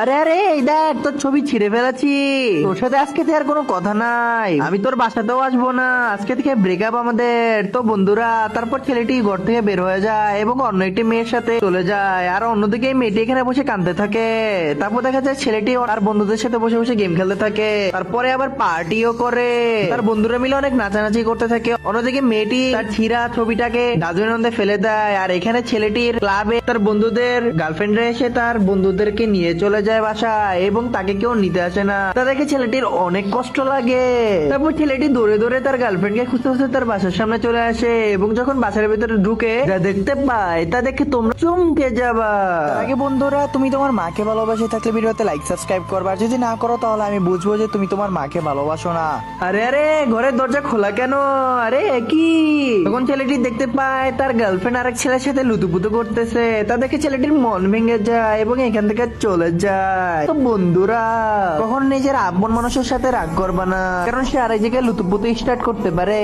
আরে আরে এই দেখ তোর ছবি ছিঁড়ে ফেলেছি। তোর সাথে আজকে থেকে আর কোনো কথা নাই, আমি তোর বাসাতেও আসবো না। আজকে থেকে ব্রেকআপ আমাদের। তো বন্ধুরা, তারপর ছেলেটি ঘর থেকে বের হয়ে যায় এবং অন্য একটি মেয়ের সাথে চলে যায়। আর অন্যদিকে এই মেয়েটি এখানে বসে কাঁদতে থাকে। তারপর দেখা যায় ছেলেটি তার বন্ধুদের সাথে বসে বসে গেম খেলতে থাকে। তারপরে আবার পার্টিও করে, তার বন্ধুরা মিলে অনেক নাচানাচি করতে থাকে। অন্যদিকে মেয়েটি তার ছিঁড়া ছবিটাকে ডাস্টবিনের মধ্যে ফেলে দেয়। আর এখানে ছেলেটির ক্লাবে তার বন্ধুদের গার্লফ্রেন্ডরা এসে তার বন্ধুদেরকে নিয়ে চলে যায় বাসায় এবং তাকে কেউ নিতে আসে না। তা দেখে ছেলেটির অনেক কষ্ট লাগে। তারপর ছেলেটি দৌড়ে দৌড়ে তার গার্লফ্রেন্ডকে খুঁজতে খুঁজতে তার বাসার সামনে চলে আসে এবং যখন বাসার ভিতরে ঢুকে যা দেখতে পায় তা দেখে তোমরা চমকে যাবা। তার আগে বন্ধুরা, তুমি তোমার মাকে ভালোবাসে থাকলে ভিডিওতে লাইক সাবস্ক্রাইব করবা, আর যদি না করো তাহলে আমি বুঝবো যে তুমি তোমার মাকে ভালোবাসো না। আরে আরে ঘরের দরজা খোলা কেন? আরে কি? তখন ছেলেটি দেখতে পায় তার গার্লফ্রেন্ড আরেক ছেলের সাথে লুতুপুতু করতেছে। তা দেখে ছেলেটির মন ভেঙে যায় এবং এখান থেকে চলে যায়। তো বন্ধুরা, কখন নিজের আপন মানুষের সাথে রাগ করবা না, কারণ সে আরেক জায়গায় লুতুপুতু স্টার্ট করতে পারে।